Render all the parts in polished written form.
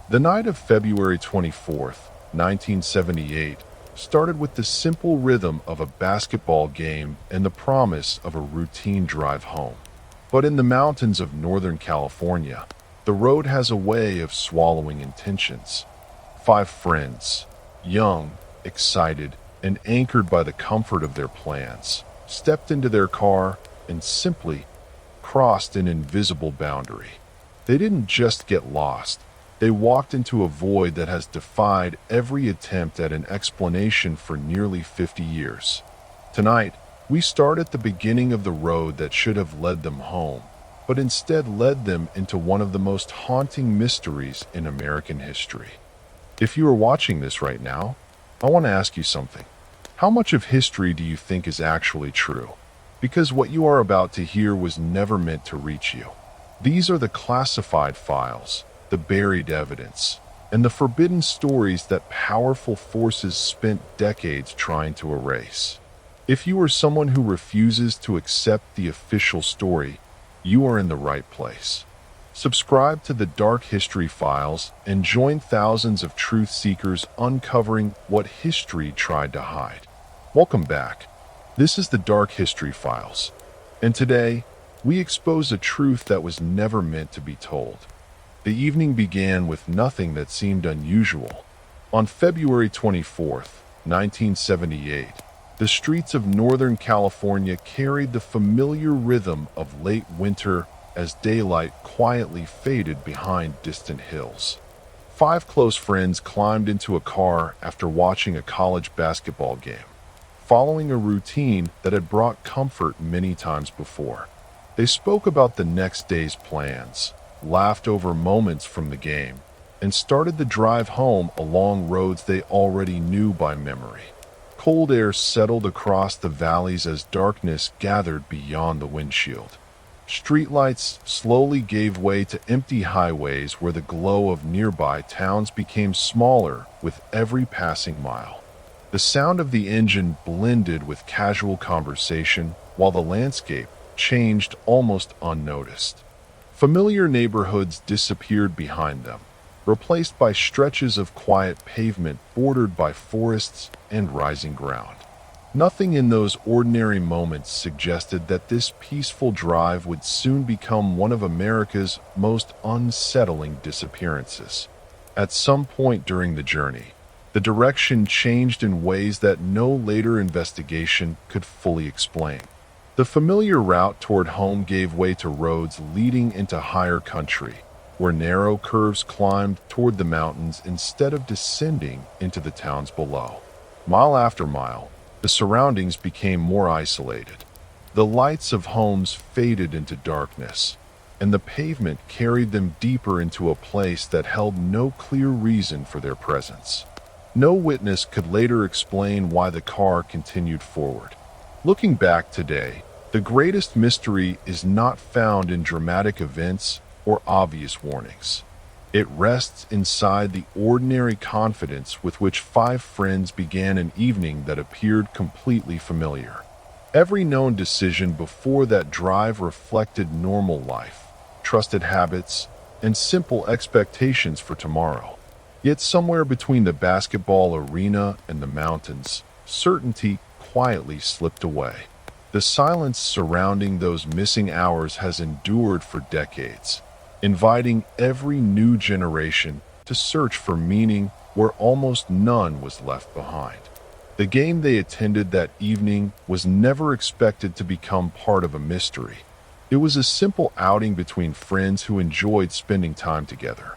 The night of February 24th, 1978, started with the simple rhythm of a basketball game and the promise of a routine drive home. But in the mountains of Northern California, the road has a way of swallowing intentions. Five friends, young, excited, and anchored by the comfort of their plans, stepped into their car and simply crossed an invisible boundary. They didn't just get lost. They walked into a void that has defied every attempt at an explanation for nearly 50 years. Tonight, we start at the beginning of the road that should have led them home, but instead led them into one of the most haunting mysteries in American history. If you are watching this right now, I want to ask you something. How much of history do you think is actually true? Because what you are about to hear was never meant to reach you. These are the classified files, the buried evidence, and the forbidden stories that powerful forces spent decades trying to erase. If you are someone who refuses to accept the official story, you are in the right place. Subscribe to the Dark History Files and join thousands of truth seekers uncovering what history tried to hide. Welcome back. This is the Dark History Files, and today we expose a truth that was never meant to be told. The evening began with nothing that seemed unusual. On February 24th, 1978, the streets of Northern California carried the familiar rhythm of late winter as daylight quietly faded behind distant hills. Five close friends climbed into a car after watching a college basketball game, following a routine that had brought comfort many times before. They spoke about the next day's plans, laughed over moments from the game, and started the drive home along roads they already knew by memory. Cold air settled across the valleys as darkness gathered beyond the windshield. Streetlights slowly gave way to empty highways where the glow of nearby towns became smaller with every passing mile. The sound of the engine blended with casual conversation while the landscape changed almost unnoticed. Familiar neighborhoods disappeared behind them, replaced by stretches of quiet pavement bordered by forests and rising ground. Nothing in those ordinary moments suggested that this peaceful drive would soon become one of America's most unsettling disappearances. At some point during the journey, the direction changed in ways that no later investigation could fully explain. The familiar route toward home gave way to roads leading into higher country, where narrow curves climbed toward the mountains instead of descending into the towns below. Mile after mile, the surroundings became more isolated. The lights of homes faded into darkness, and the pavement carried them deeper into a place that held no clear reason for their presence. No witness could later explain why the car continued forward. Looking back today, the greatest mystery is not found in dramatic events or obvious warnings. It rests inside the ordinary confidence with which five friends began an evening that appeared completely familiar. Every known decision before that drive reflected normal life, trusted habits, and simple expectations for tomorrow. Yet somewhere between the basketball arena and the mountains, certainty quietly slipped away. The silence surrounding those missing hours has endured for decades, inviting every new generation to search for meaning where almost none was left behind. The game they attended that evening was never expected to become part of a mystery. It was a simple outing between friends who enjoyed spending time together.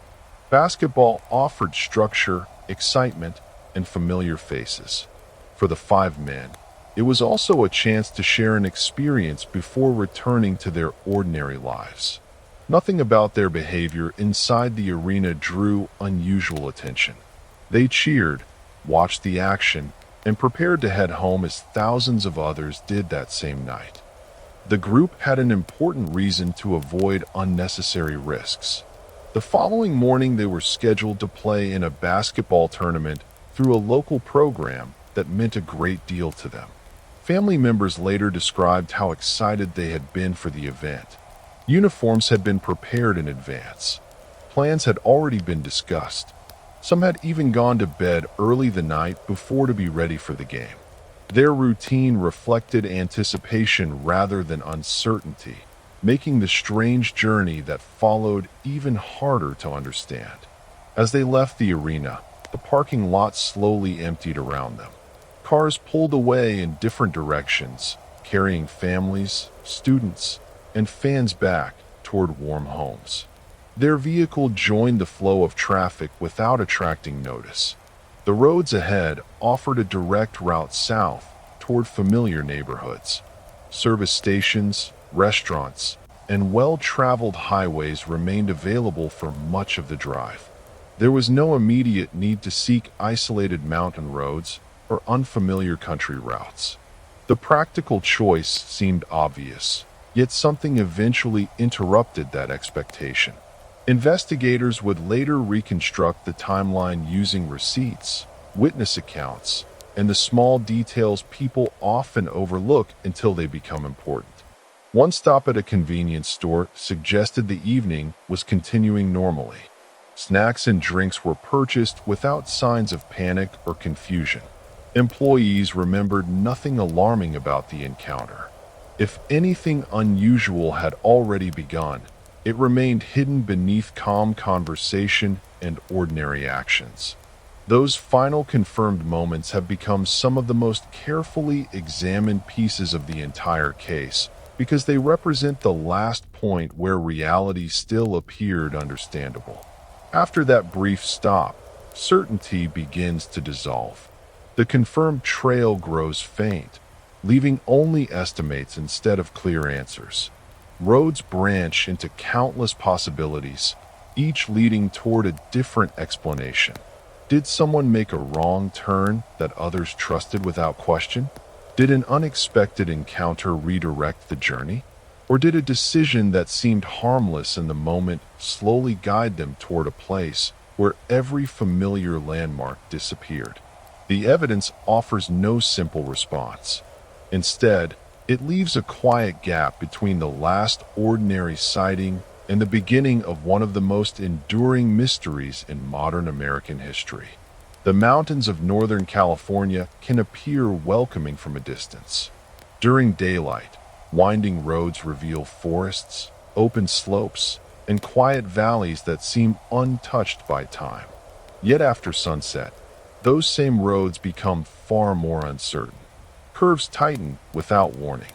Basketball offered structure, excitement, and familiar faces. For the five men, it was also a chance to share an experience before returning to their ordinary lives. Nothing about their behavior inside the arena drew unusual attention. They cheered, watched the action, and prepared to head home as thousands of others did that same night. The group had an important reason to avoid unnecessary risks. The following morning, they were scheduled to play in a basketball tournament through a local program that meant a great deal to them. Family members later described how excited they had been for the event. Uniforms had been prepared in advance. plans had already been discussed. Some had even gone to bed early the night before to be ready for the game. Their routine reflected anticipation rather than uncertainty, making the strange journey that followed even harder to understand. As they left the arena, the parking lot slowly emptied around them. Cars pulled away in different directions, carrying families, students, and fans back toward warm homes. Their vehicle joined the flow of traffic without attracting notice. The roads ahead offered a direct route south toward familiar neighborhoods. Service stations, restaurants, and well-traveled highways remained available for much of the drive. There was no immediate need to seek isolated mountain roads or unfamiliar country routes. The practical choice seemed obvious, yet something eventually interrupted that expectation. Investigators would later reconstruct the timeline using receipts, witness accounts, and the small details people often overlook until they become important. One stop at a convenience store suggested the evening was continuing normally. Snacks and drinks were purchased without signs of panic or confusion. Employees remembered nothing alarming about the encounter. If anything unusual had already begun, it remained hidden beneath calm conversation and ordinary actions. Those final confirmed moments have become some of the most carefully examined pieces of the entire case because they represent the last point where reality still appeared understandable. After that brief stop, certainty begins to dissolve. The confirmed trail grows faint, leaving only estimates instead of clear answers. Roads branch into countless possibilities, each leading toward a different explanation. Did someone make a wrong turn that others trusted without question? Did an unexpected encounter redirect the journey? Or did a decision that seemed harmless in the moment slowly guide them toward a place where every familiar landmark disappeared? The evidence offers no simple response. Instead, it leaves a quiet gap between the last ordinary sighting and the beginning of one of the most enduring mysteries in modern American history. The mountains of Northern California can appear welcoming from a distance. During daylight, winding roads reveal forests, open slopes, and quiet valleys that seem untouched by time. Yet after sunset, those same roads become far more uncertain. Curves tighten without warning.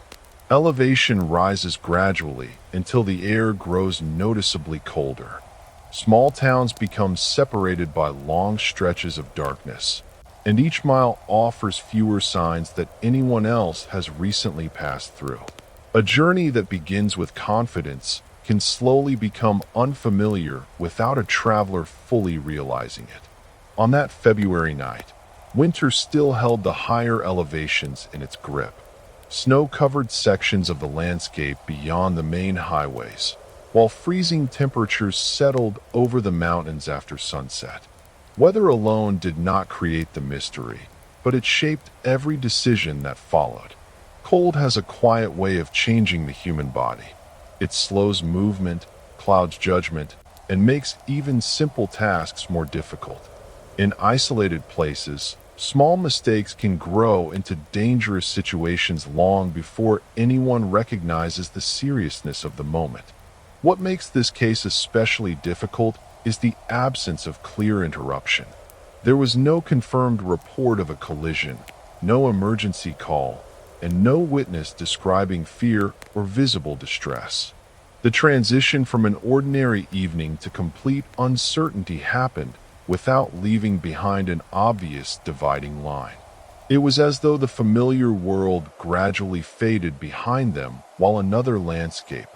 Elevation rises gradually until the air grows noticeably colder. Small towns become separated by long stretches of darkness, and each mile offers fewer signs that anyone else has recently passed through. A journey that begins with confidence can slowly become unfamiliar without a traveler fully realizing it. On that February night, winter still held the higher elevations in its grip. Snow-covered sections of the landscape beyond the main highways, while freezing temperatures settled over the mountains after sunset. Weather alone did not create the mystery, but it shaped every decision that followed. Cold has a quiet way of changing the human body. It slows movement, clouds judgment, and makes even simple tasks more difficult. In isolated places, small mistakes can grow into dangerous situations long before anyone recognizes the seriousness of the moment. What makes this case especially difficult is the absence of clear interruption. There was no confirmed report of a collision, no emergency call, and no witness describing fear or visible distress. The transition from an ordinary evening to complete uncertainty happened without leaving behind an obvious dividing line. It was as though the familiar world gradually faded behind them while another landscape,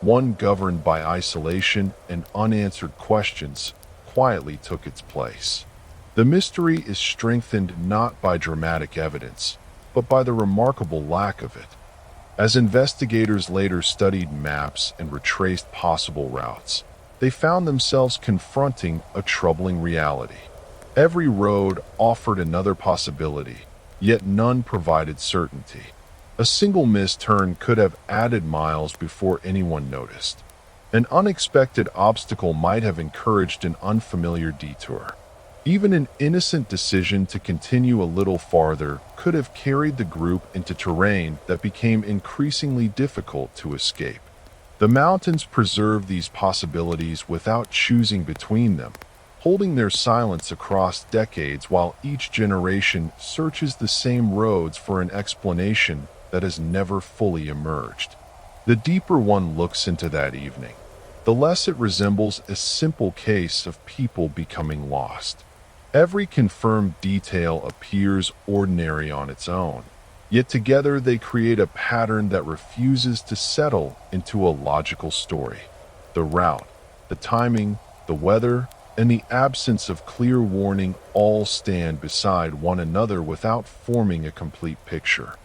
one governed by isolation and unanswered questions, quietly took its place. The mystery is strengthened not by dramatic evidence, but by the remarkable lack of it. As investigators later studied maps and retraced possible routes, they found themselves confronting a troubling reality. Every road offered another possibility, yet none provided certainty. A single missed turn could have added miles before anyone noticed. An unexpected obstacle might have encouraged an unfamiliar detour. Even an innocent decision to continue a little farther could have carried the group into terrain that became increasingly difficult to escape. The mountains preserve these possibilities without choosing between them, holding their silence across decades while each generation searches the same roads for an explanation that has never fully emerged. The deeper one looks into that evening, the less it resembles a simple case of people becoming lost. Every confirmed detail appears ordinary on its own, yet together they create a pattern that refuses to settle into a logical story. The route, the timing, the weather, and the absence of clear warning all stand beside one another without forming a complete picture.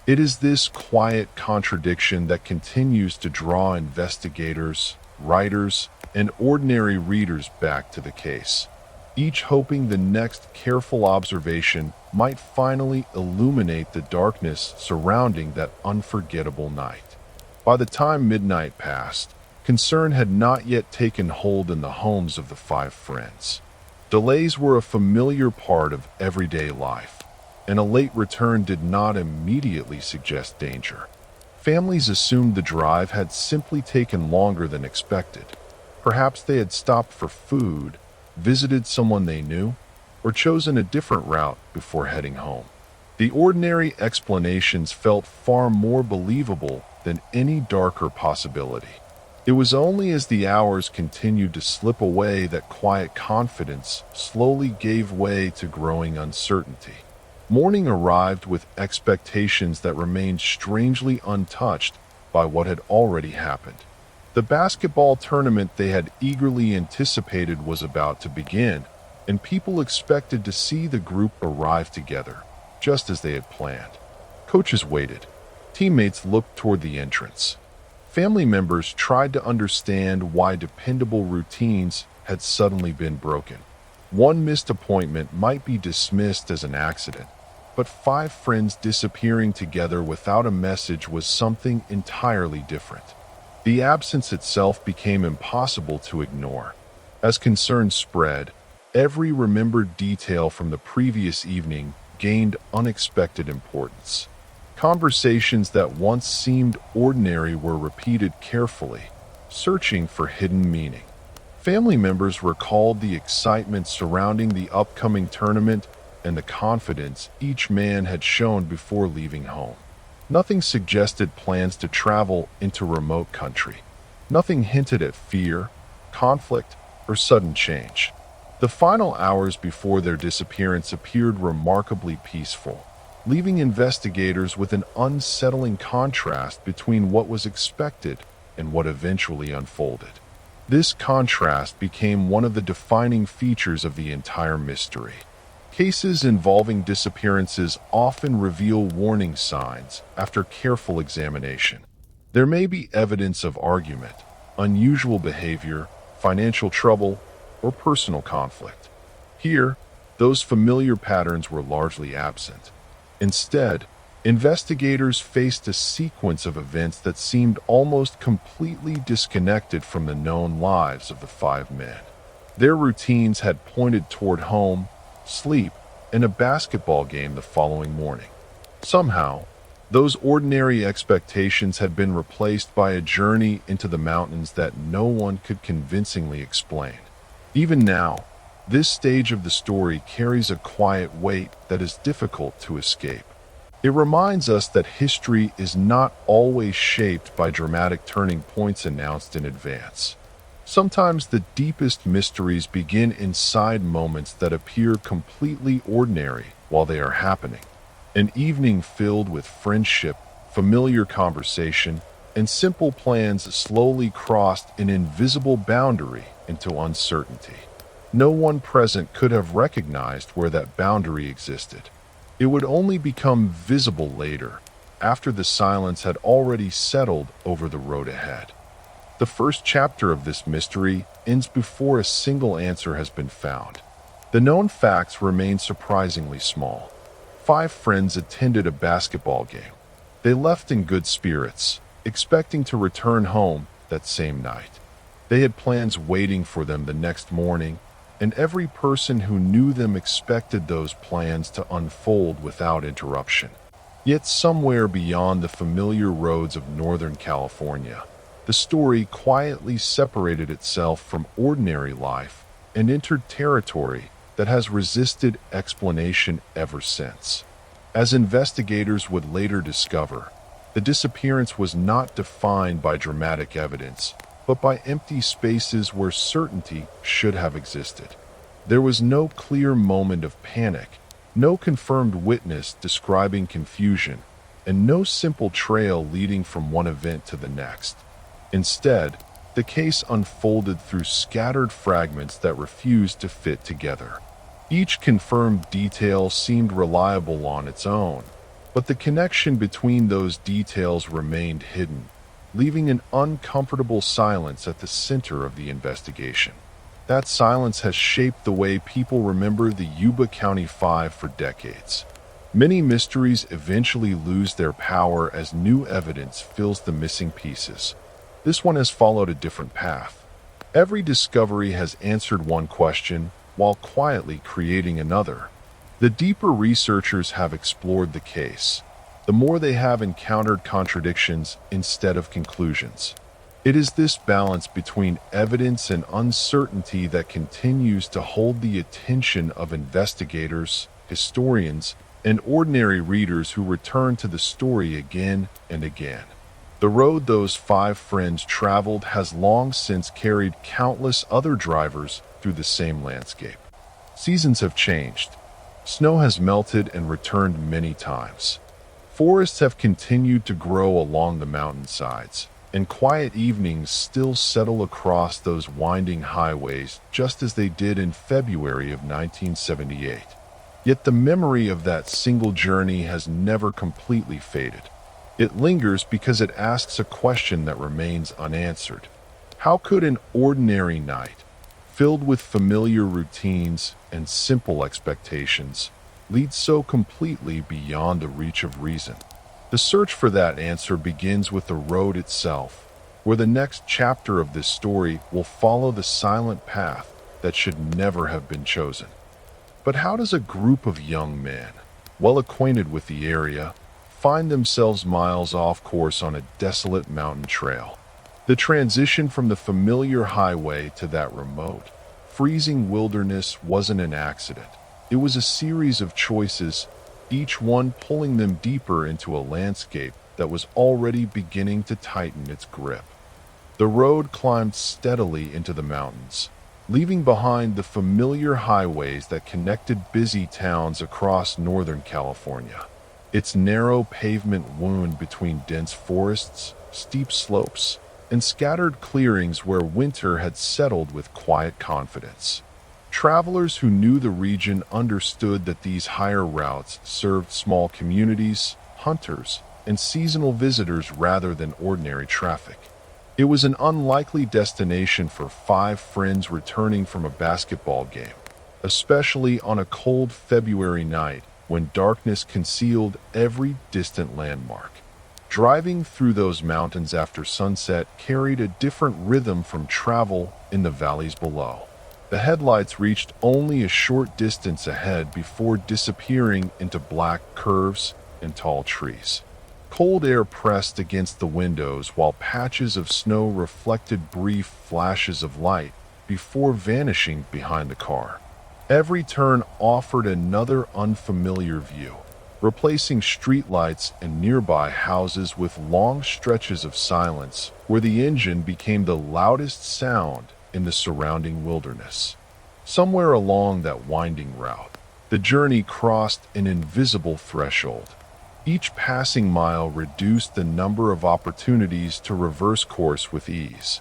It is this quiet contradiction that continues to draw investigators, writers, and ordinary readers back to the case, each hoping the next careful observation might finally illuminate the darkness surrounding that unforgettable night. By the time midnight passed, concern had not yet taken hold in the homes of the five friends. Delays were a familiar part of everyday life, and a late return did not immediately suggest danger. Families assumed the drive had simply taken longer than expected. Perhaps they had stopped for food, visited someone they knew, or chosen a different route before heading home. The ordinary explanations felt far more believable than any darker possibility. It was only as the hours continued to slip away that quiet confidence slowly gave way to growing uncertainty. Morning arrived with expectations that remained strangely untouched by what had already happened. The basketball tournament they had eagerly anticipated was about to begin, and people expected to see the group arrive together, just as they had planned. Coaches waited. Teammates looked toward the entrance. Family members tried to understand why dependable routines had suddenly been broken. One missed appointment might be dismissed as an accident, but five friends disappearing together without a message was something entirely different. The absence itself became impossible to ignore. As concern spread, every remembered detail from the previous evening gained unexpected importance. Conversations that once seemed ordinary were repeated carefully, searching for hidden meaning. Family members recalled the excitement surrounding the upcoming tournament and the confidence each man had shown before leaving home. Nothing suggested plans to travel into remote country. Nothing hinted at fear, conflict, or sudden change. The final hours before their disappearance appeared remarkably peaceful, leaving investigators with an unsettling contrast between what was expected and what eventually unfolded. This contrast became one of the defining features of the entire mystery. Cases involving disappearances often reveal warning signs after careful examination. There may be evidence of argument, unusual behavior, financial trouble, or personal conflict. Here, those familiar patterns were largely absent. Instead, investigators faced a sequence of events that seemed almost completely disconnected from the known lives of the five men. Their routines had pointed toward home, sleep, and a basketball game the following morning. Somehow, those ordinary expectations had been replaced by a journey into the mountains that no one could convincingly explain. Even now, this stage of the story carries a quiet weight that is difficult to escape. It reminds us that history is not always shaped by dramatic turning points announced in advance. Sometimes the deepest mysteries begin inside moments that appear completely ordinary while they are happening. An evening filled with friendship, familiar conversation, and simple plans slowly crossed an invisible boundary into uncertainty. No one present could have recognized where that boundary existed. It would only become visible later, after the silence had already settled over the road ahead. The first chapter of this mystery ends before a single answer has been found. The known facts remain surprisingly small. Five friends attended a basketball game. They left in good spirits, expecting to return home that same night. They had plans waiting for them the next morning, and every person who knew them expected those plans to unfold without interruption. Yet somewhere beyond the familiar roads of Northern California, the story quietly separated itself from ordinary life and entered territory that has resisted explanation ever since. As investigators would later discover, the disappearance was not defined by dramatic evidence, but by empty spaces where certainty should have existed. There was no clear moment of panic, no confirmed witness describing confusion, and no simple trail leading from one event to the next. Instead, the case unfolded through scattered fragments that refused to fit together. Each confirmed detail seemed reliable on its own, but the connection between those details remained hidden, leaving an uncomfortable silence at the center of the investigation. That silence has shaped the way people remember the Yuba County Five for decades. Many mysteries eventually lose their power as new evidence fills the missing pieces. This one has followed a different path. Every discovery has answered one question while quietly creating another. The deeper researchers have explored the case, the more they have encountered contradictions instead of conclusions. It is this balance between evidence and uncertainty that continues to hold the attention of investigators, historians, and ordinary readers who return to the story again and again. The road those five friends traveled has long since carried countless other drivers through the same landscape. Seasons have changed. Snow has melted and returned many times. Forests have continued to grow along the mountainsides, and quiet evenings still settle across those winding highways just as they did in February of 1978. Yet the memory of that single journey has never completely faded. It lingers because it asks a question that remains unanswered. How could an ordinary night, filled with familiar routines and simple expectations, lead so completely beyond the reach of reason? The search for that answer begins with the road itself, where the next chapter of this story will follow the silent path that should never have been chosen. But how does a group of young men, well acquainted with the area, find themselves miles off course on a desolate mountain trail? The transition from the familiar highway to that remote, freezing wilderness wasn't an accident. It was a series of choices, each one pulling them deeper into a landscape that was already beginning to tighten its grip. The road climbed steadily into the mountains, leaving behind the familiar highways that connected busy towns across Northern California. Its narrow pavement wound between dense forests, steep slopes, and scattered clearings where winter had settled with quiet confidence. Travelers who knew the region understood that these higher routes served small communities, hunters, and seasonal visitors rather than ordinary traffic. It was an unlikely destination for five friends returning from a basketball game, especially on a cold February night when darkness concealed every distant landmark. Driving through those mountains after sunset carried a different rhythm from travel in the valleys below. The headlights reached only a short distance ahead before disappearing into black curves and tall trees. Cold air pressed against the windows while patches of snow reflected brief flashes of light before vanishing behind the car. Every turn offered another unfamiliar view, replacing streetlights and nearby houses with long stretches of silence where the engine became the loudest sound in the surrounding wilderness. Somewhere along that winding route, the journey crossed an invisible threshold. Each passing mile reduced the number of opportunities to reverse course with ease.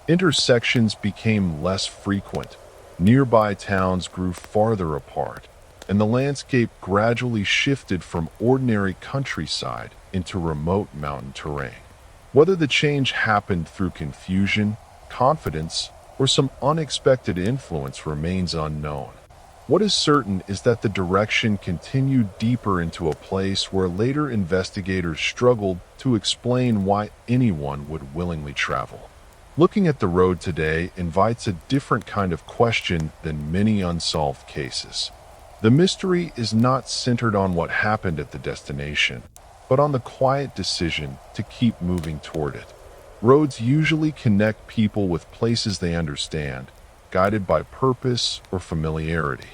Intersections became less frequent, nearby towns grew farther apart, and the landscape gradually shifted from ordinary countryside into remote mountain terrain. Whether the change happened through confusion, confidence, or some unexpected influence remains unknown. What is certain is that the direction continued deeper into a place where later investigators struggled to explain why anyone would willingly travel. Looking at the road today invites a different kind of question than many unsolved cases. The mystery is not centered on what happened at the destination, but on the quiet decision to keep moving toward it. Roads usually connect people with places they understand, guided by purpose or familiarity.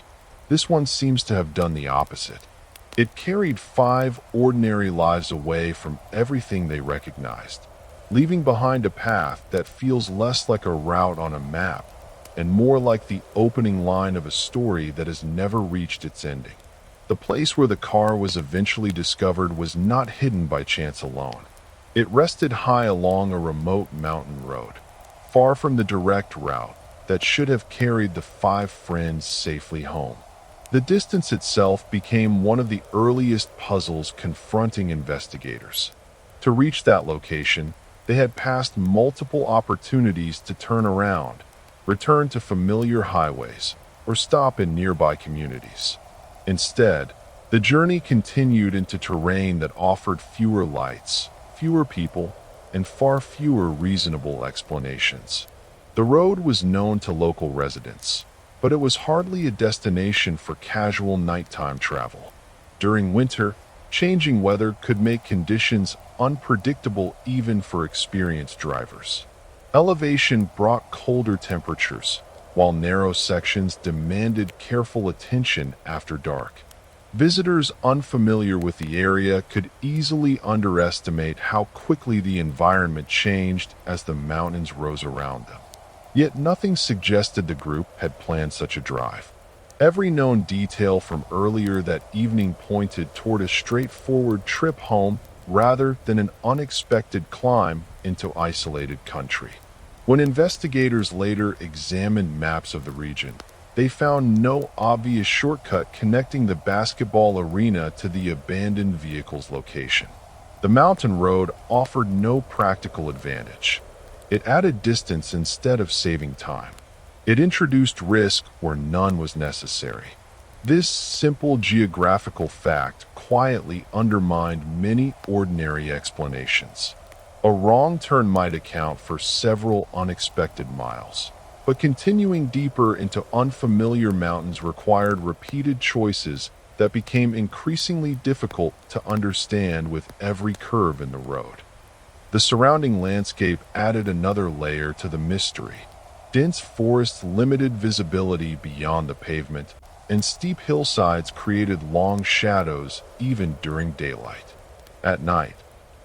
This one seems to have done the opposite. It carried 5 ordinary lives away from everything they recognized, leaving behind a path that feels less like a route on a map and more like the opening line of a story that has never reached its ending. The place where the car was eventually discovered was not hidden by chance alone. It rested high along a remote mountain road, far from the direct route that should have carried the 5 friends safely home. The distance itself became one of the earliest puzzles confronting investigators. To reach that location, they had passed multiple opportunities to turn around, return to familiar highways, or stop in nearby communities. Instead, the journey continued into terrain that offered fewer lights, fewer people, and far fewer reasonable explanations. The road was known to local residents, but it was hardly a destination for casual nighttime travel. During winter, changing weather could make conditions unpredictable even for experienced drivers. Elevation brought colder temperatures, while narrow sections demanded careful attention after dark. Visitors unfamiliar with the area could easily underestimate how quickly the environment changed as the mountains rose around them. Yet nothing suggested the group had planned such a drive. Every known detail from earlier that evening pointed toward a straightforward trip home rather than an unexpected climb into isolated country. When investigators later examined maps of the region, they found no obvious shortcut connecting the basketball arena to the abandoned vehicle's location. The mountain road offered no practical advantage. It added distance instead of saving time. It introduced risk where none was necessary. This simple geographical fact quietly undermined many ordinary explanations. A wrong turn might account for several unexpected miles, but continuing deeper into unfamiliar mountains required repeated choices that became increasingly difficult to understand with every curve in the road. The surrounding landscape added another layer to the mystery. Dense forests limited visibility beyond the pavement, and steep hillsides created long shadows even during daylight. At night,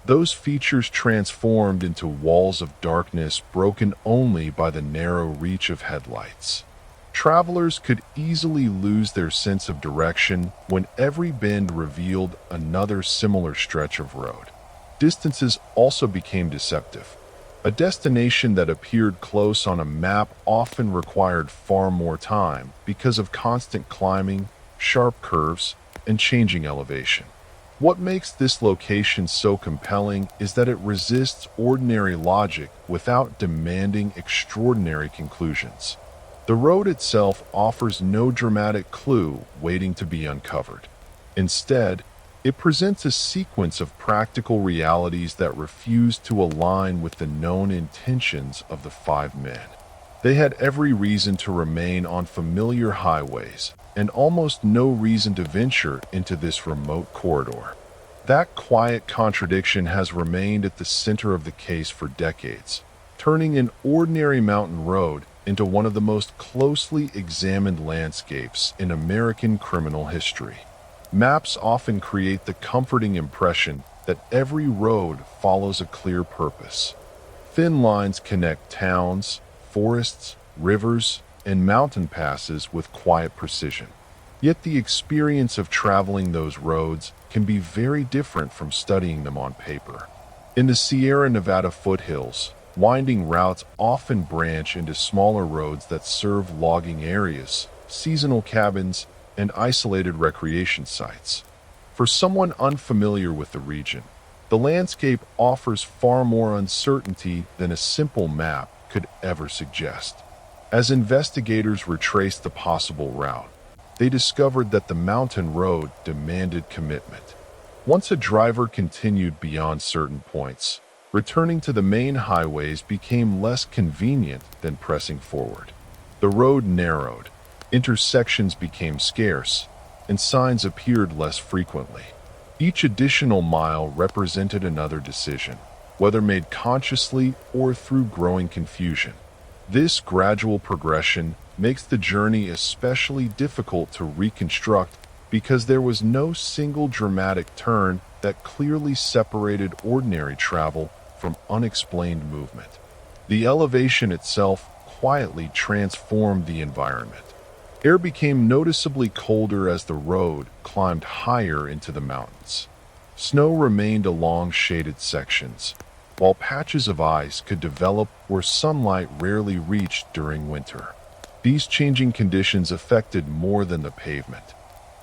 those features transformed into walls of darkness broken only by the narrow reach of headlights. Travelers could easily lose their sense of direction when every bend revealed another similar stretch of road. Distances also became deceptive. A destination that appeared close on a map often required far more time because of constant climbing, sharp curves, and changing elevation. What makes this location so compelling is that it resists ordinary logic without demanding extraordinary conclusions. The road itself offers no dramatic clue waiting to be uncovered. Instead, it presents a sequence of practical realities that refuse to align with the known intentions of the 5 men. They had every reason to remain on familiar highways, and almost no reason to venture into this remote corridor. That quiet contradiction has remained at the center of the case for decades, turning an ordinary mountain road into one of the most closely examined landscapes in American criminal history. Maps often create the comforting impression that every road follows a clear purpose. Thin lines connect towns, forests, rivers, and mountain passes with quiet precision. Yet the experience of traveling those roads can be very different from studying them on paper. In the Sierra Nevada foothills, winding routes often branch into smaller roads that serve logging areas, seasonal cabins, and isolated recreation sites. For someone unfamiliar with the region, the landscape offers far more uncertainty than a simple map could ever suggest. As investigators retraced the possible route, they discovered that the mountain road demanded commitment. Once a driver continued beyond certain points, Returning to the main highways became less convenient than pressing forward. The road narrowed, intersections became scarce, and signs appeared less frequently. Each additional mile represented another decision, whether made consciously or through growing confusion. This gradual progression makes the journey especially difficult to reconstruct because there was no single dramatic turn that clearly separated ordinary travel from unexplained movement. The elevation itself quietly transformed the environment. Air became noticeably colder as the road climbed higher into the mountains. Snow remained along shaded sections, while patches of ice could develop where sunlight rarely reached during winter. These changing conditions affected more than the pavement.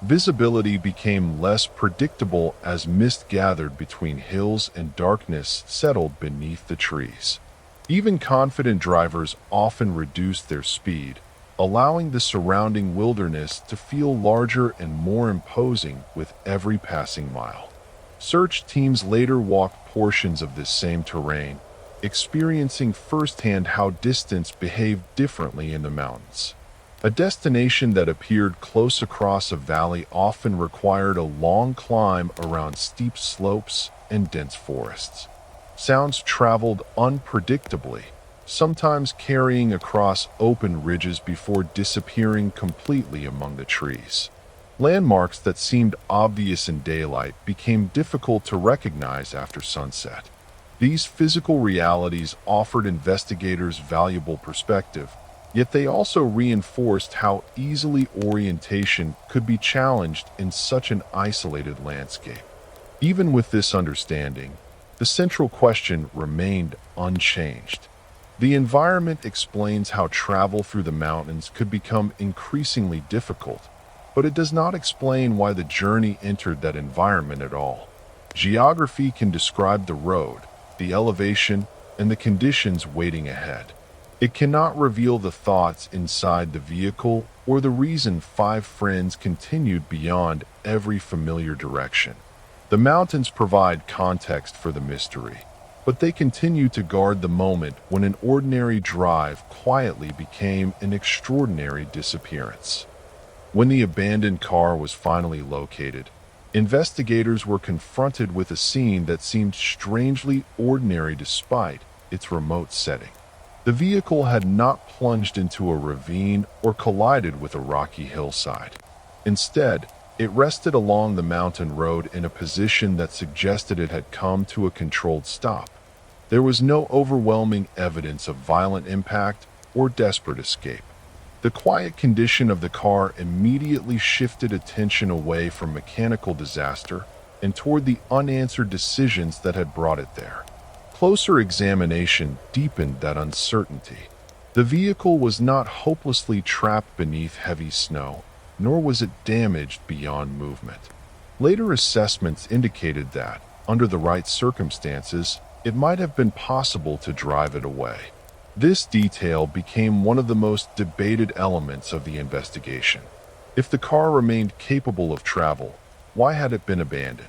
Visibility became less predictable as mist gathered between hills and darkness settled beneath the trees. Even confident drivers often reduced their speed, allowing the surrounding wilderness to feel larger and more imposing with every passing mile. Search teams later walked portions of this same terrain, experiencing firsthand how distance behaved differently in the mountains. A destination that appeared close across a valley often required a long climb around steep slopes and dense forests. Sounds traveled unpredictably, sometimes carrying across open ridges before disappearing completely among the trees. Landmarks that seemed obvious in daylight became difficult to recognize after sunset. These physical realities offered investigators valuable perspective, yet they also reinforced how easily orientation could be challenged in such an isolated landscape. Even with this understanding, the central question remained unchanged. The environment explains how travel through the mountains could become increasingly difficult, but it does not explain why the journey entered that environment at all. Geography can describe the road, the elevation, and the conditions waiting ahead. It cannot reveal the thoughts inside the vehicle or the reason five friends continued beyond every familiar direction. The mountains provide context for the mystery, but they continue to guard the moment when an ordinary drive quietly became an extraordinary disappearance. When the abandoned car was finally located, investigators were confronted with a scene that seemed strangely ordinary despite its remote setting. The vehicle had not plunged into a ravine or collided with a rocky hillside. Instead, it rested along the mountain road in a position that suggested it had come to a controlled stop. There was no overwhelming evidence of violent impact or desperate escape. The quiet condition of the car immediately shifted attention away from mechanical disaster and toward the unanswered decisions that had brought it there. Closer examination deepened that uncertainty. The vehicle was not hopelessly trapped beneath heavy snow, nor was it damaged beyond movement. Later assessments indicated that, under the right circumstances, it might have been possible to drive it away. This detail became one of the most debated elements of the investigation. If the car remained capable of travel, why had it been abandoned?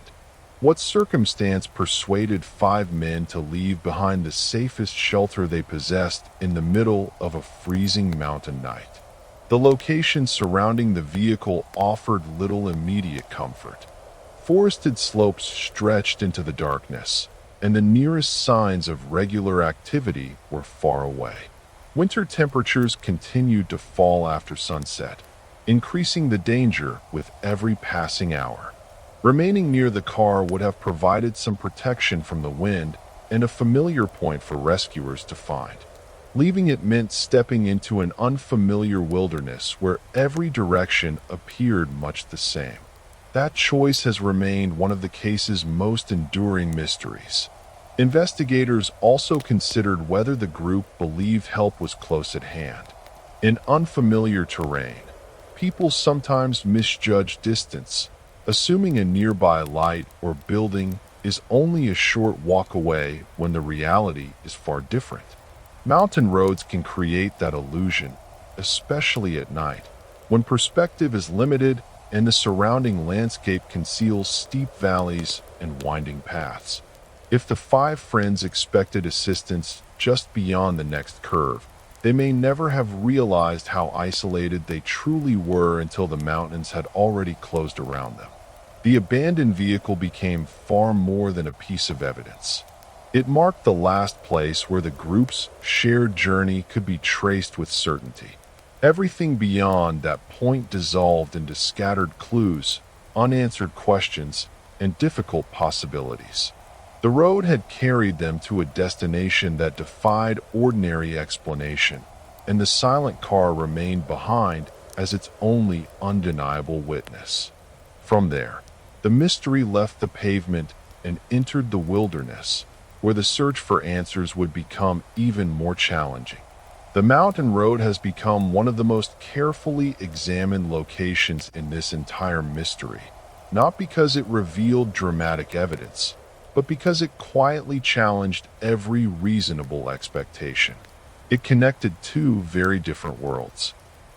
What circumstance persuaded five men to leave behind the safest shelter they possessed in the middle of a freezing mountain night? The location surrounding the vehicle offered little immediate comfort. Forested slopes stretched into the darkness, and the nearest signs of regular activity were far away. Winter temperatures continued to fall after sunset, increasing the danger with every passing hour. Remaining near the car would have provided some protection from the wind and a familiar point for rescuers to find. Leaving it meant stepping into an unfamiliar wilderness where every direction appeared much the same. That choice has remained one of the case's most enduring mysteries. Investigators also considered whether the group believed help was close at hand. In unfamiliar terrain, people sometimes misjudge distance, assuming a nearby light or building is only a short walk away when the reality is far different. Mountain roads can create that illusion, especially at night, when perspective is limited and the surrounding landscape conceals steep valleys and winding paths. If the five friends expected assistance just beyond the next curve, they may never have realized how isolated they truly were until the mountains had already closed around them. The abandoned vehicle became far more than a piece of evidence. It marked the last place where the group's shared journey could be traced with certainty. Everything beyond that point dissolved into scattered clues, unanswered questions, and difficult possibilities. The road had carried them to a destination that defied ordinary explanation, and the silent car remained behind as its only undeniable witness. From there, the mystery left the pavement and entered the wilderness, where the search for answers would become even more challenging. The mountain road has become one of the most carefully examined locations in this entire mystery, not because it revealed dramatic evidence, but because it quietly challenged every reasonable expectation. It connected two very different worlds.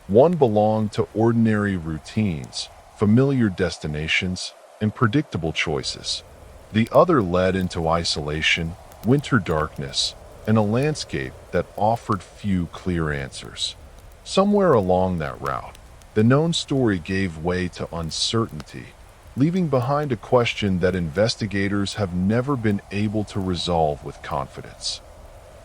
One belonged to ordinary routines, familiar destinations, and predictable choices. The other led into isolation, winter darkness, and a landscape that offered few clear answers. Somewhere along that route, the known story gave way to uncertainty, leaving behind a question that investigators have never been able to resolve with confidence.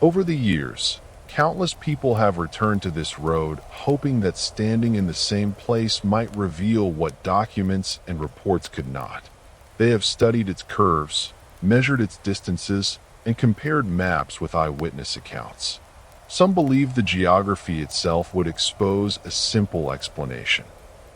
Over the years, countless people have returned to this road, hoping that standing in the same place might reveal what documents and reports could not. They have studied its curves, measured its distances, and compared maps with eyewitness accounts. Some believe the geography itself would expose a simple explanation.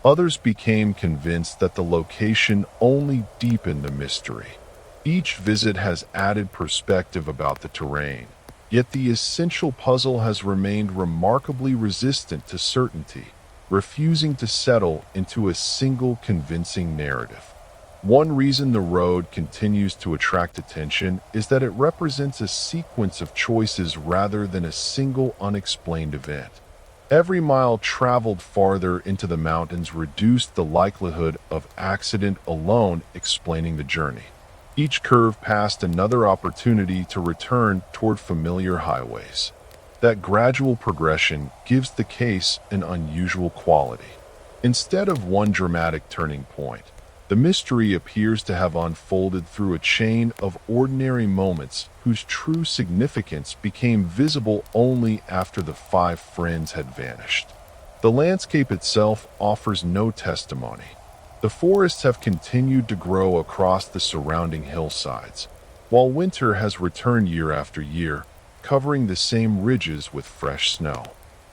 Others became convinced that the location only deepened the mystery. Each visit has added perspective about the terrain, yet the essential puzzle has remained remarkably resistant to certainty, refusing to settle into a single convincing narrative. One reason the road continues to attract attention is that it represents a sequence of choices rather than a single unexplained event. Every mile traveled farther into the mountains reduced the likelihood of accident alone explaining the journey. Each curve passed another opportunity to return toward familiar highways. That gradual progression gives the case an unusual quality. Instead of one dramatic turning point, the mystery appears to have unfolded through a chain of ordinary moments whose true significance became visible only after the five friends had vanished. The landscape itself offers no testimony. The forests have continued to grow across the surrounding hillsides, while winter has returned year after year, covering the same ridges with fresh snow.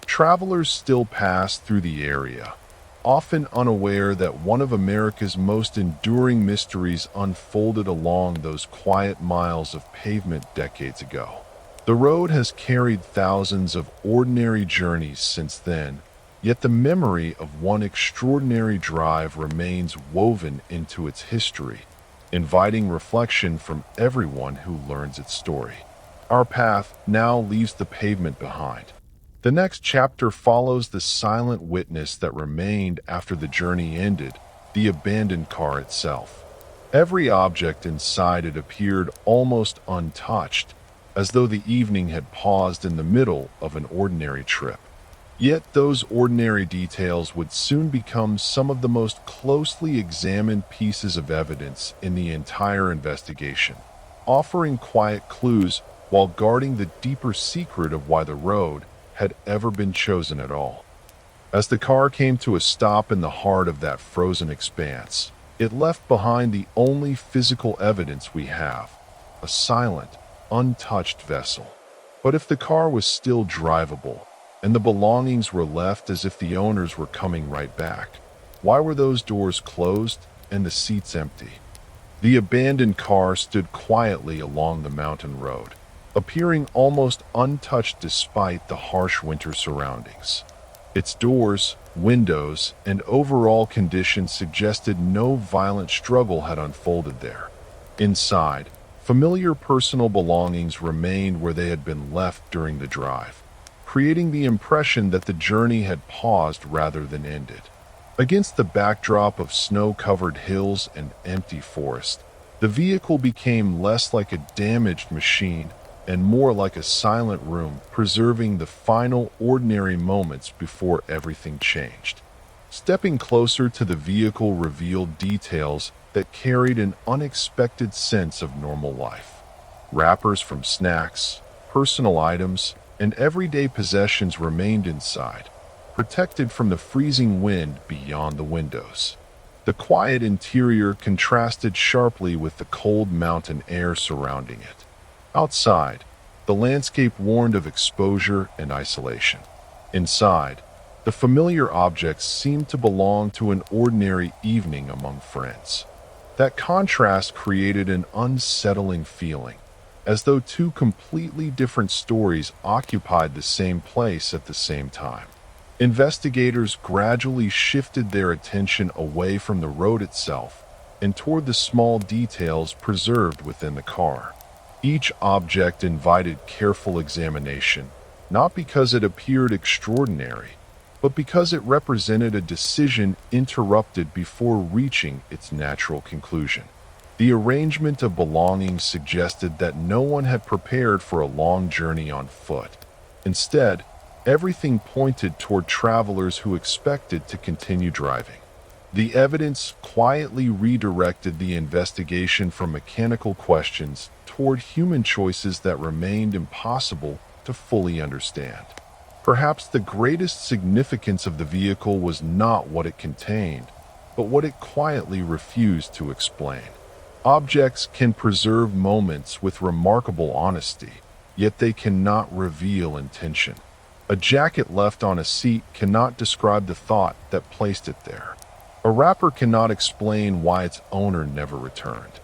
Travelers still pass through the area, often unaware that one of America's most enduring mysteries unfolded along those quiet miles of pavement decades ago. The road has carried thousands of ordinary journeys since then, yet the memory of one extraordinary drive remains woven into its history, inviting reflection from everyone who learns its story. Our path now leaves the pavement behind. The next chapter follows the silent witness that remained after the journey ended, the abandoned car itself. Every object inside it appeared almost untouched, as though the evening had paused in the middle of an ordinary trip. Yet those ordinary details would soon become some of the most closely examined pieces of evidence in the entire investigation, offering quiet clues while guarding the deeper secret of why the road had ever been chosen at all. As the car came to a stop in the heart of that frozen expanse, it left behind the only physical evidence we have, a silent, untouched vessel. But if the car was still drivable, and the belongings were left as if the owners were coming right back, why were those doors closed and the seats empty? The abandoned car stood quietly along the mountain road, appearing almost untouched despite the harsh winter surroundings. Its doors, windows, and overall condition suggested no violent struggle had unfolded there. Inside, familiar personal belongings remained where they had been left during the drive, creating the impression that the journey had paused rather than ended. Against the backdrop of snow-covered hills and empty forest, The vehicle became less like a damaged machine and more like a silent room, preserving the final ordinary moments before everything changed. Stepping closer to the vehicle revealed details that carried an unexpected sense of normal life. Wrappers from snacks, personal items, and everyday possessions remained inside, protected from the freezing wind beyond the windows. The quiet interior contrasted sharply with the cold mountain air surrounding it. Outside, the landscape warned of exposure and isolation. Inside, the familiar objects seemed to belong to an ordinary evening among friends. That contrast created an unsettling feeling, as though two completely different stories occupied the same place at the same time. Investigators gradually shifted their attention away from the road itself and toward the small details preserved within the car. Each object invited careful examination, not because it appeared extraordinary, but because it represented a decision interrupted before reaching its natural conclusion. The arrangement of belongings suggested that no one had prepared for a long journey on foot. Instead, everything pointed toward travelers who expected to continue driving. The evidence quietly redirected the investigation from mechanical questions toward human choices that remained impossible to fully understand. Perhaps the greatest significance of the vehicle was not what it contained, but what it quietly refused to explain. Objects can preserve moments with remarkable honesty, yet they cannot reveal intention. A jacket left on a seat cannot describe the thought that placed it there. A wrapper cannot explain why its owner never returned.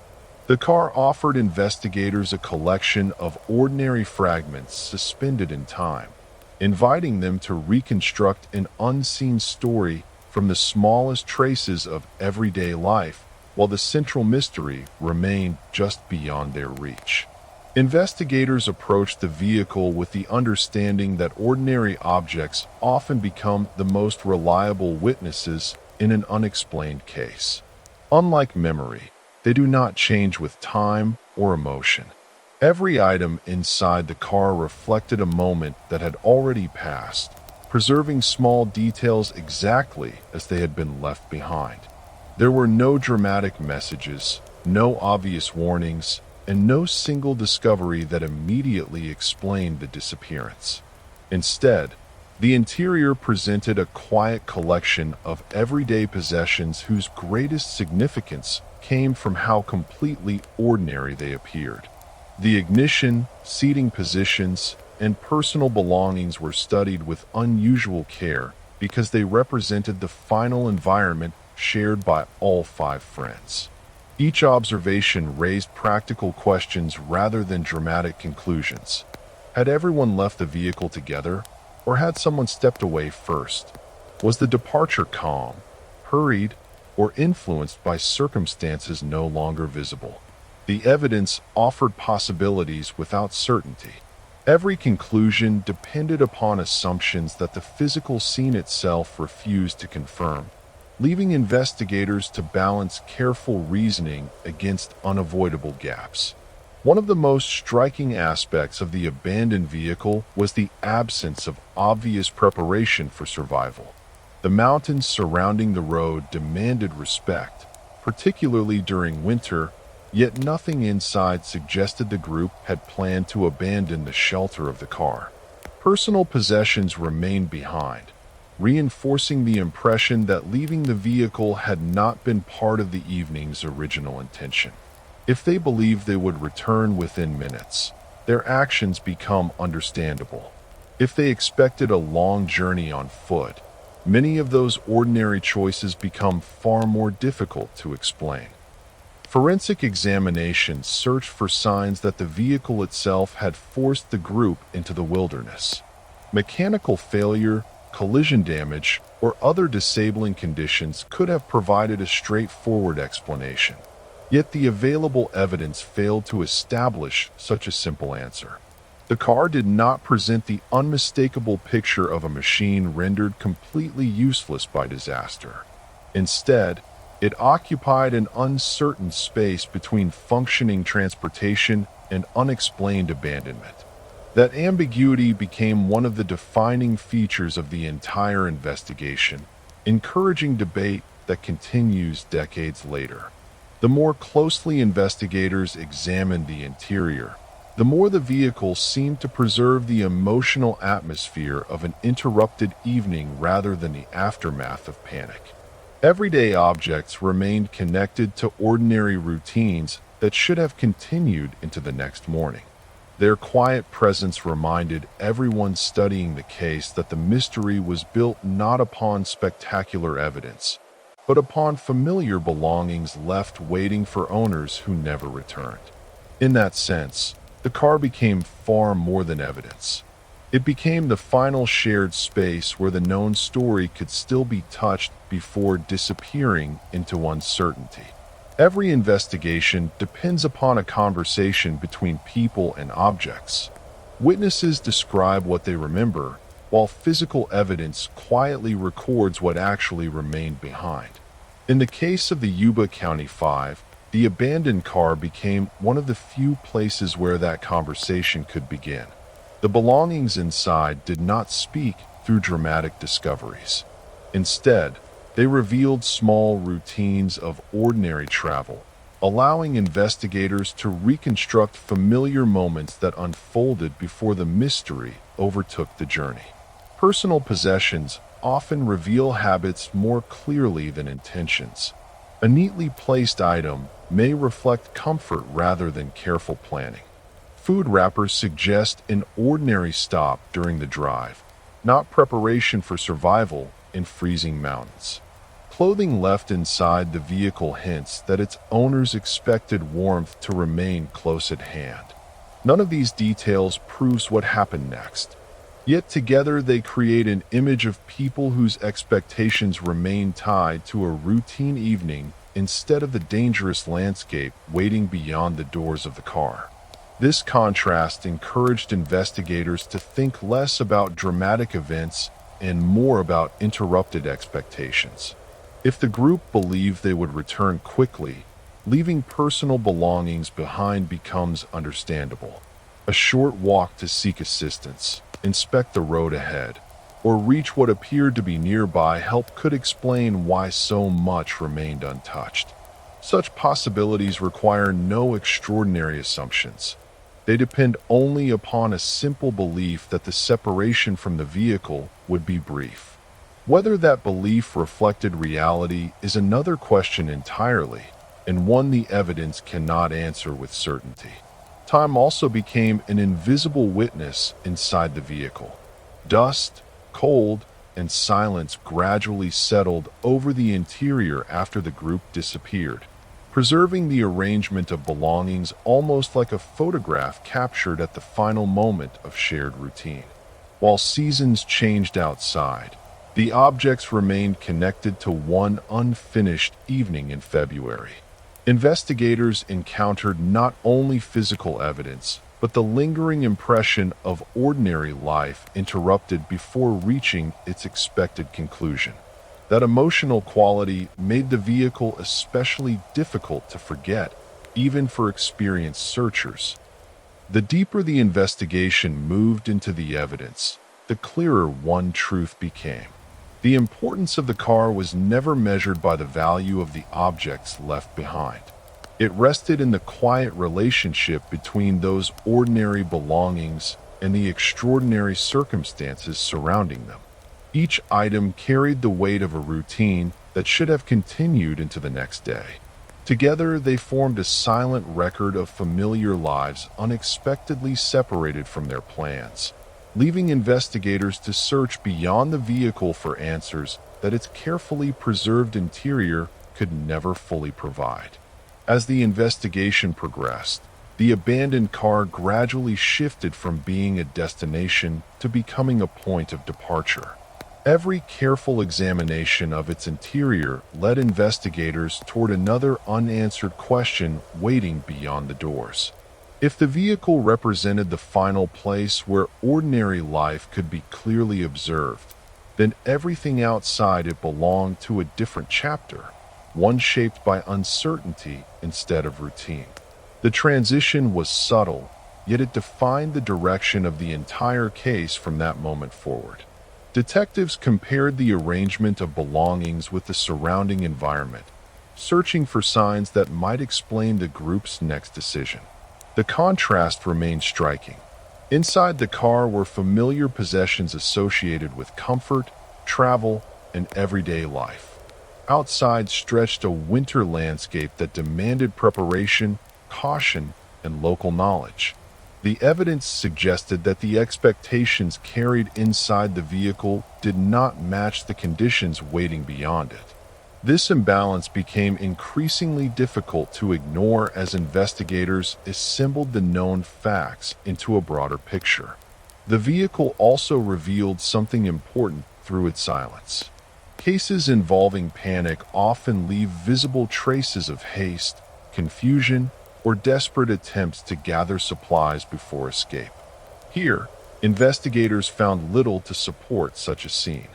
The car offered investigators a collection of ordinary fragments suspended in time, inviting them to reconstruct an unseen story from the smallest traces of everyday life, while the central mystery remained just beyond their reach. Investigators approached the vehicle with the understanding that ordinary objects often become the most reliable witnesses in an unexplained case. Unlike memory, they do not change with time or emotion. Every item inside the car reflected a moment that had already passed, preserving small details exactly as they had been left behind. There were no dramatic messages, no obvious warnings, and no single discovery that immediately explained the disappearance. Instead, the interior presented a quiet collection of everyday possessions whose greatest significance came from how completely ordinary they appeared. The ignition, seating positions, and personal belongings were studied with unusual care because they represented the final environment shared by all five friends. Each observation raised practical questions rather than dramatic conclusions. Had everyone left the vehicle together, or had someone stepped away first? Was the departure calm, hurried, or influenced by circumstances no longer visible? The evidence offered possibilities without certainty. Every conclusion depended upon assumptions that the physical scene itself refused to confirm, leaving investigators to balance careful reasoning against unavoidable gaps. One of the most striking aspects of the abandoned vehicle was the absence of obvious preparation for survival. The mountains surrounding the road demanded respect, particularly during winter, yet nothing inside suggested the group had planned to abandon the shelter of the car. Personal possessions remained behind, reinforcing the impression that leaving the vehicle had not been part of the evening's original intention. If they believed they would return within minutes, their actions become understandable. If they expected a long journey on foot, many of those ordinary choices become far more difficult to explain. Forensic examinations searched for signs that the vehicle itself had forced the group into the wilderness. Mechanical failure, collision damage, or other disabling conditions could have provided a straightforward explanation. Yet the available evidence failed to establish such a simple answer. The car did not present the unmistakable picture of a machine rendered completely useless by disaster. Instead, It occupied an uncertain space between functioning transportation and unexplained abandonment. That ambiguity became one of the defining features of the entire investigation, encouraging debate that continues decades later. The more closely investigators examined the interior, the more the vehicle seemed to preserve the emotional atmosphere of an interrupted evening rather than the aftermath of panic. Everyday objects remained connected to ordinary routines that should have continued into the next morning. Their quiet presence reminded everyone studying the case that the mystery was built not upon spectacular evidence, but upon familiar belongings left waiting for owners who never returned. In that sense, the car became far more than evidence. It became the final shared space where the known story could still be touched before disappearing into uncertainty. Every investigation depends upon a conversation between people and objects. Witnesses describe what they remember, while physical evidence quietly records what actually remained behind. In the case of the Yuba County 5, the abandoned car became one of the few places where that conversation could begin. The belongings inside did not speak through dramatic discoveries. Instead, they revealed small routines of ordinary travel, allowing investigators to reconstruct familiar moments that unfolded before the mystery overtook the journey. Personal possessions often reveal habits more clearly than intentions. A neatly placed item may reflect comfort rather than careful planning. Food wrappers suggest an ordinary stop during the drive, not preparation for survival in freezing mountains. Clothing left inside the vehicle hints that its owners expected warmth to remain close at hand. None of these details proves what happened next. Yet together they create an image of people whose expectations remain tied to a routine evening instead of the dangerous landscape waiting beyond the doors of the car. This contrast encouraged investigators to think less about dramatic events and more about interrupted expectations. If the group believed they would return quickly, leaving personal belongings behind becomes understandable. A short walk to seek assistance, inspect the road ahead, or reach what appeared to be nearby help could explain why so much remained untouched. Such possibilities require no extraordinary assumptions. They depend only upon a simple belief that the separation from the vehicle would be brief. Whether that belief reflected reality is another question entirely, and one the evidence cannot answer with certainty. Time also became an invisible witness inside the vehicle. Dust, cold, and silence gradually settled over the interior after the group disappeared, preserving the arrangement of belongings almost like a photograph captured at the final moment of shared routine. While seasons changed outside, the objects remained connected to one unfinished evening in February. Investigators encountered not only physical evidence, but the lingering impression of ordinary life interrupted before reaching its expected conclusion. That emotional quality made the vehicle especially difficult to forget, even for experienced searchers. The deeper the investigation moved into the evidence, the clearer one truth became. The importance of the car was never measured by the value of the objects left behind. It rested in the quiet relationship between those ordinary belongings and the extraordinary circumstances surrounding them. Each item carried the weight of a routine that should have continued into the next day. Together, they formed a silent record of familiar lives unexpectedly separated from their plans, leaving investigators to search beyond the vehicle for answers that its carefully preserved interior could never fully provide. As the investigation progressed, the abandoned car gradually shifted from being a destination to becoming a point of departure. Every careful examination of its interior led investigators toward another unanswered question waiting beyond the doors. If the vehicle represented the final place where ordinary life could be clearly observed, then everything outside it belonged to a different chapter. one shaped by uncertainty instead of routine. The transition was subtle, yet it defined the direction of the entire case from that moment forward. Detectives compared the arrangement of belongings with the surrounding environment, searching for signs that might explain the group's next decision. The contrast remained striking. Inside the car were familiar possessions associated with comfort, travel, and everyday life. Outside stretched a winter landscape that demanded preparation, caution, and local knowledge. The evidence suggested that the expectations carried inside the vehicle did not match the conditions waiting beyond it. This imbalance became increasingly difficult to ignore as investigators assembled the known facts into a broader picture. The vehicle also revealed something important through its silence. Cases involving panic often leave visible traces of haste, confusion, or desperate attempts to gather supplies before escape. Here, investigators found little to support such a scene.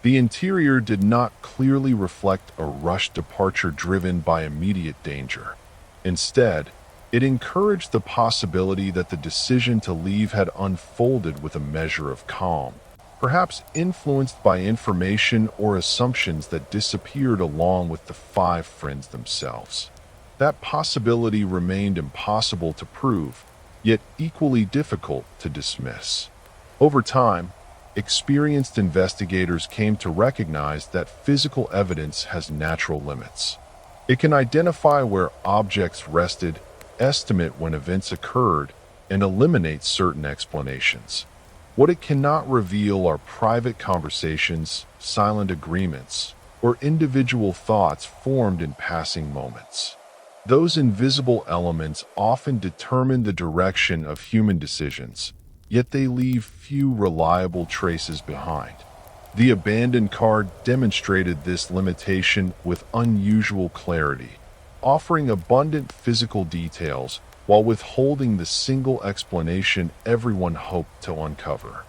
The interior did not clearly reflect a rushed departure driven by immediate danger. Instead, it encouraged the possibility that the decision to leave had unfolded with a measure of calm, perhaps influenced by information or assumptions that disappeared along with the five friends themselves. That possibility remained impossible to prove, yet equally difficult to dismiss. Over time, experienced investigators came to recognize that physical evidence has natural limits. It can identify where objects rested, estimate when events occurred, and eliminate certain explanations. What it cannot reveal are private conversations, silent agreements, or individual thoughts formed in passing moments. Those invisible elements often determine the direction of human decisions, yet they leave few reliable traces behind. The abandoned car demonstrated this limitation with unusual clarity, offering abundant physical details while withholding the single explanation everyone hoped to uncover.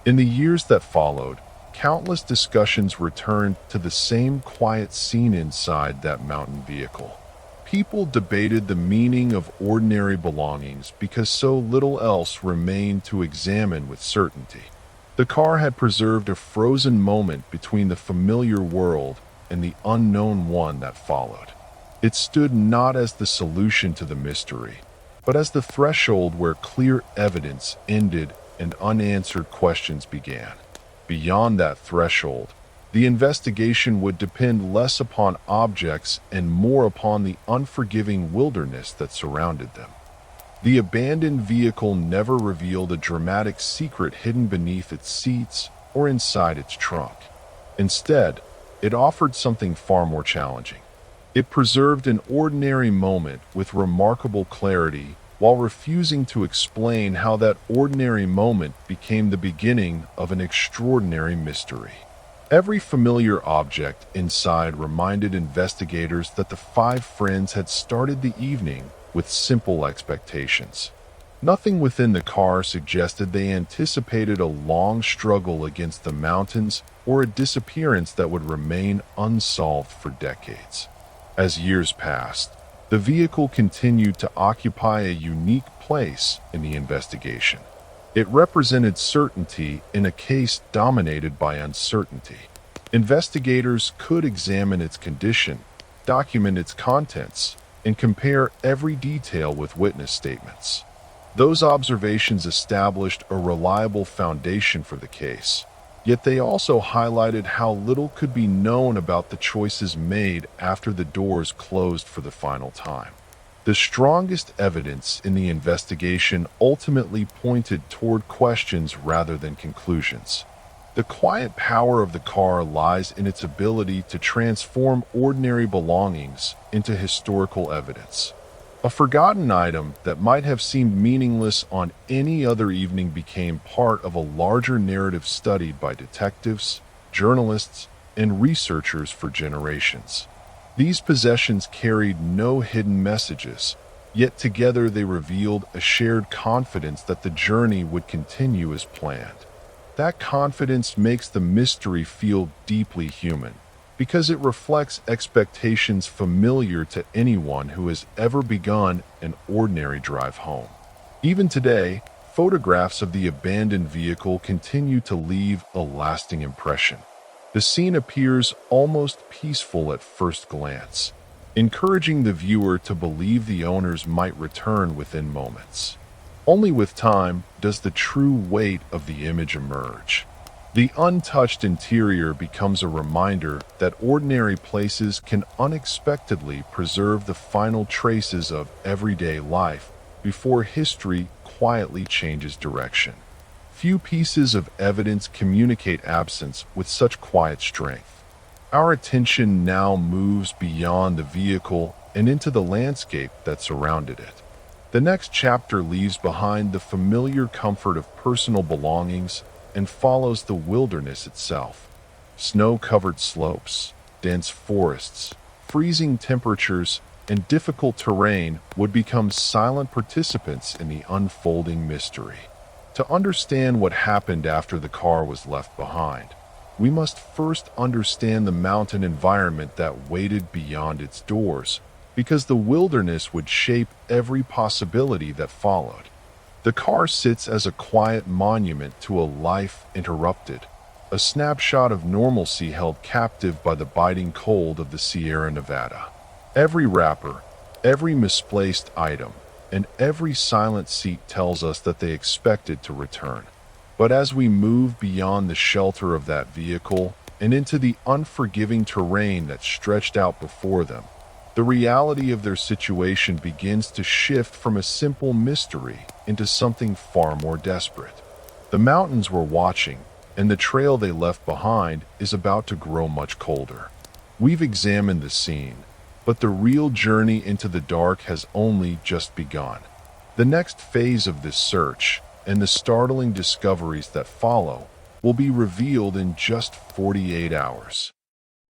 In the years that followed, countless discussions returned to the same quiet scene inside that mountain vehicle. People debated the meaning of ordinary belongings because so little else remained to examine with certainty. The car had preserved a frozen moment between the familiar world and the unknown one that followed. It stood not as the solution to the mystery, but as the threshold where clear evidence ended and unanswered questions began. Beyond that threshold, the investigation would depend less upon objects and more upon the unforgiving wilderness that surrounded them. The abandoned vehicle never revealed a dramatic secret hidden beneath its seats or inside its trunk. Instead, it offered something far more challenging. It preserved an ordinary moment with remarkable clarity while refusing to explain how that ordinary moment became the beginning of an extraordinary mystery. Every familiar object inside reminded investigators that the five friends had started the evening with simple expectations. Nothing within the car suggested they anticipated a long struggle against the mountains or a disappearance that would remain unsolved for decades. As years passed, the vehicle continued to occupy a unique place in the investigation. It represented certainty in a case dominated by uncertainty. Investigators could examine its condition, document its contents, and compare every detail with witness statements. Those observations established a reliable foundation for the case, yet they also highlighted how little could be known about the choices made after the doors closed for the final time. The strongest evidence in the investigation ultimately pointed toward questions rather than conclusions. The quiet power of the car lies in its ability to transform ordinary belongings into historical evidence. A forgotten item that might have seemed meaningless on any other evening became part of a larger narrative studied by detectives, journalists, and researchers for generations. These possessions carried no hidden messages, yet together they revealed a shared confidence that the journey would continue as planned. That confidence makes the mystery feel deeply human, because it reflects expectations familiar to anyone who has ever begun an ordinary drive home. Even today, photographs of the abandoned vehicle continue to leave a lasting impression. The scene appears almost peaceful at first glance, encouraging the viewer to believe the owners might return within moments. Only with time does the true weight of the image emerge. The untouched interior becomes a reminder that ordinary places can unexpectedly preserve the final traces of everyday life before history quietly changes direction. Few pieces of evidence communicate absence with such quiet strength. Our attention now moves beyond the vehicle and into the landscape that surrounded it. The next chapter leaves behind the familiar comfort of personal belongings and follows the wilderness itself. Snow-covered slopes, dense forests, freezing temperatures, and difficult terrain would become silent participants in the unfolding mystery. To understand what happened after the car was left behind, we must first understand the mountain environment that waited beyond its doors, because the wilderness would shape every possibility that followed. The car sits as a quiet monument to a life interrupted, a snapshot of normalcy held captive by the biting cold of the Sierra Nevada. Every wrapper, every misplaced item, and every silent seat tells us that they expected to return. But as we move beyond the shelter of that vehicle and into the unforgiving terrain that stretched out before them, the reality of their situation begins to shift from a simple mystery into something far more desperate. The mountains were watching, and the trail they left behind is about to grow much colder. We've examined the scene, but the real journey into the dark has only just begun. The next phase of this search, and the startling discoveries that follow, will be revealed in just 48 hours.